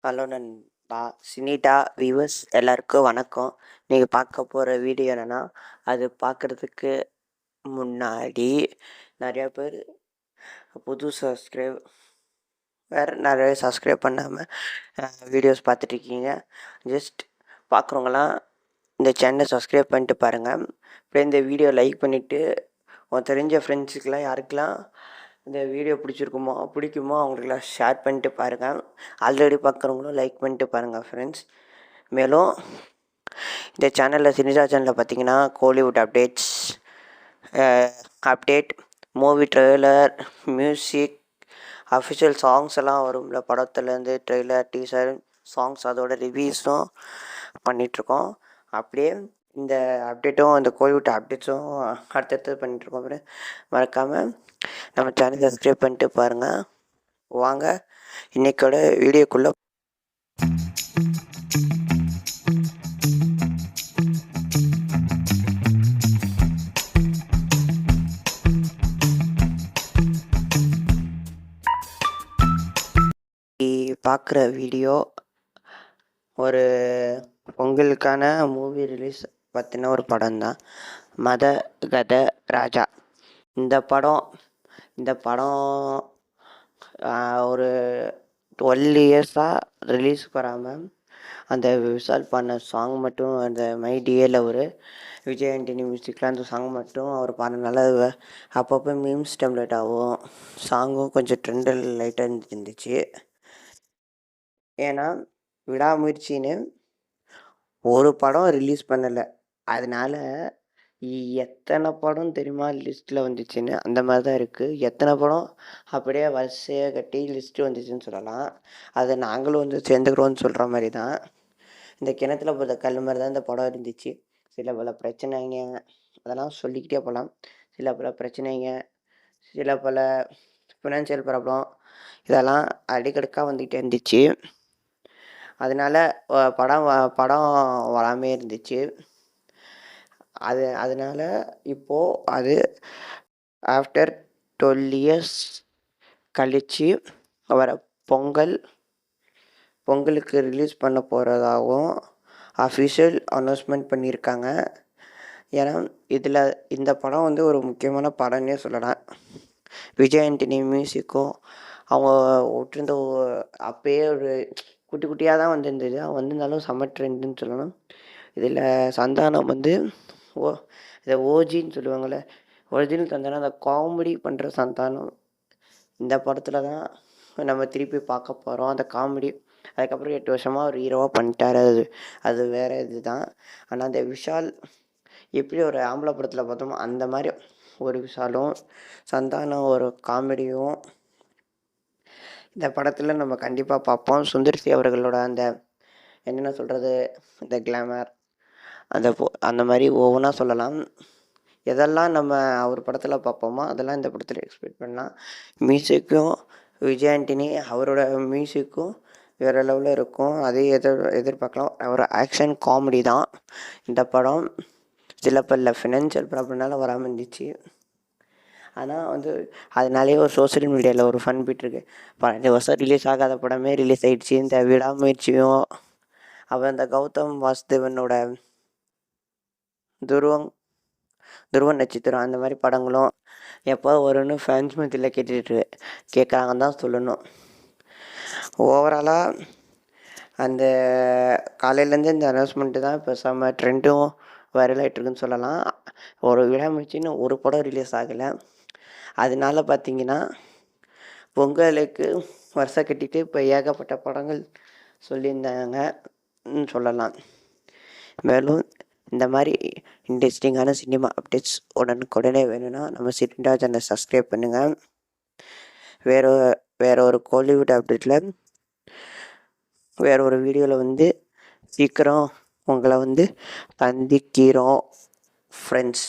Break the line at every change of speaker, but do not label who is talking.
Hello நண்பா, சினிடா viewers எல்லாருக்கும் வணக்கம். நீங்கள் பார்க்க போகிற வீடியோ என்னென்னா, அது பார்க்குறதுக்கு முன்னாடி நிறையா பேர் புது நிறைய சப்ஸ்கிரைப் பண்ணாமல் வீடியோஸ் பார்த்துட்ருக்கீங்க. ஜஸ்ட் பார்க்குறவங்களாம் இந்த சேனலை சப்ஸ்கிரைப் பண்ணிட்டு பாருங்கள். அப்புறம் இந்த வீடியோ லைக் பண்ணிவிட்டு தெரிஞ்ச ஃப்ரெண்ட்ஸுக்கெலாம் யாருக்கெல்லாம் இந்த வீடியோ பிடிக்குமோ அவங்களுக்கெல்லாம் ஷேர் பண்ணிட்டு பாருங்கள். ஆல்ரெடி பார்க்குறவங்களும் லைக் பண்ணிட்டு பாருங்கள் ஃப்ரெண்ட்ஸ். மேலும் இந்த சேனலில் சினிசா சேனலில் பார்த்தீங்கன்னா Kollywood update, movie trailer, music, official songs எல்லாம் வரும்ல, படத்துலேருந்து ட்ரெய்லர், டீசர், சாங்ஸ், அதோட ரிவ்யூஸும் பண்ணிகிட்ருக்கோம். அப்படியே இந்த அப்டேட்டும் இந்த கோலிவுட் அப்டேட்ஸும் அடுத்தடுத்து பண்ணிகிட்ருக்கோம். மறக்காமல் நம்ம சேனல் சப்ஸ்கிரைப் பண்ணிட்டு பாருங்கள். வாங்க இன்றைக்கோட வீடியோக்குள்ளே பார்க்குற வீடியோ ஒரு பொங்கலுக்கான மூவி ரிலீஸ் பற்றின ஒரு படம் தான், மத கத ராஜா. இந்த படம் ஒரு 12 இயர்ஸாக ரிலீஸ் வராமல் அந்த விஷால் பண்ண சாங் மட்டும், அந்த மை டிஏல ஒரு விஜய் ஆண்டனி மியூசிக்கில் அந்த சாங் மட்டும் அவர் பாடினால அப்பப்போ மீம்ஸ் டெம்ப்ளேட் ஆகும். சாங்கும் கொஞ்சம் ட்ரெண்டில் லைட்டாக இருந்துச்சு. ஏன்னா விடாமுயற்சின்னு ஒரு படம் ரிலீஸ் பண்ணலை, அதனால எத்தனை படம் தெரியுமா லிஸ்ட்டில் வந்துச்சுன்னு அந்த மாதிரி தான் இருக்குது. எத்தனை படம் அப்படியே வரிசையாக கட்டி லிஸ்ட்டு வந்துச்சுன்னு சொல்லலாம். அதை நாங்களும் வந்து சேர்ந்துக்கிறோன்னு சொல்கிற மாதிரி தான். இந்த கிணத்துல போகிற கல் மாதிரி தான் இந்த படம் இருந்துச்சு. சில பல பிரச்சனைங்க அதெல்லாம் சொல்லிக்கிட்டே போகலாம். சில பல பிரச்சனைங்க, சில பல ஃபினான்ஷியல் ப்ராப்ளம், இதெல்லாம் அடிக்கடுக்காக வந்துக்கிட்டே இருந்துச்சு. அதனால் படம் வராமே இருந்துச்சு. அதனால் இப்போது அது ஆஃப்டர் 12 இயர்ஸ் கழித்து வர பொங்கலுக்கு ரிலீஸ் பண்ண போகிறதாகவும் அஃபிஷியல் அனௌன்ஸ்மெண்ட் பண்ணியிருக்காங்க. ஏன்னா இந்த படம் வந்து ஒரு முக்கியமான படம்னே சொல்லலாம். விஜய் ஆண்டனி மியூசிக்கும் அவங்க விட்டுருந்த அப்போயே ஒரு குட்டி குட்டியாக தான் வந்திருந்தது. வந்திருந்தாலும் செம்ம ட்ரெண்டுன்னு சொல்லலாம். இதில் சந்தானம் வந்து இதை ஓஜின்னு சொல்லுவாங்கள்ல, ஒரிஜினல் சந்தானம், அந்த காமெடி பண்ணுற சந்தானம் இந்த படத்தில் தான் நம்ம திருப்பி பார்க்க போகிறோம். அந்த காமெடி அதுக்கப்புறம் 8 வருஷமாக ஒரு ஹீரோவாக பண்ணிட்டார். அது வேறு இது தான். ஆனால் அந்த விஷால் எப்படி ஒரு ஆம்பளை படத்தில் பார்த்தோமோ அந்த மாதிரி ஒரு விஷாலும் சந்தானம் ஒரு காமெடியும் இந்த படத்தில் நம்ம கண்டிப்பாக பார்ப்போம். சுந்தர்சி அவர்களோட அந்த என்னென்ன சொல்கிறது, இந்த கிளாமர், அந்த மாதிரி ஒவ்வொன்றா சொல்லலாம். எதெல்லாம் நம்ம அவர் படத்தில் பார்ப்போமோ அதெல்லாம் இந்த படத்தில் எக்ஸ்பெக்ட் பண்ணலாம். மியூசிக்கும் விஜய் ஆண்டனி அவரோட மியூசிக்கும் வேறு லெவலில் இருக்கும். அதே எதிர்பார்க்கலாம். ஒரு ஆக்ஷன் காமெடி தான் இந்த படம். சில பல ஃபினான்ஷியல் ப்ராப்ளம்னால வராமல் இருந்துச்சு. ஆனால் வந்து அதனாலே ஒரு சோஷியல் மீடியாவில் ஒரு ஃபன் போய்ட்டுருக்கு. 12 வருஷம் ரிலீஸ் ஆகாத படமே ரிலீஸ் ஆகிடுச்சு. இந்த விடாமுயற்சியும் அப்புறம் இந்த கௌதம் வாசுதேவனோட துருவன் நட்சத்திரம் அந்த மாதிரி படங்களும் எப்போ வரும்னு ஃபேன்ஸ் மத்தியில் கேட்குறாங்கன்னு தான் சொல்லணும். ஓவராலாக அந்த காலையிலேருந்து இந்த அனௌன்ஸ்மெண்ட்டு தான் இப்போ செம்ம ட்ரெண்டும் வைரல் ஆகிட்டுருக்குன்னு சொல்லலாம். ஒரு விடாமுயற்சின்னு ஒரு படம் ரிலீஸ் ஆகலை. அதனால பார்த்திங்கன்னா பொங்கலுக்கு வருஷம் கட்டிட்டு இப்போ ஏகப்பட்ட படங்கள் சொல்லியிருந்தாங்கன்னு சொல்லலாம். மேலும் இந்த மாதிரி இன்ட்ரெஸ்டிங்கான சினிமா அப்டேட்ஸ் உடனுக்குடனே வேணும்னா நம்ம சினிடா சேனலை சப்ஸ்கிரைப் பண்ணுங்கள். வேறு ஒரு கோலிவுட் அப்டேட்டில் வேறு ஒரு வீடியோவில் வந்து சீக்கிரம் உங்களை வந்து சந்திக்கிறோம் ஃப்ரெண்ட்ஸ்.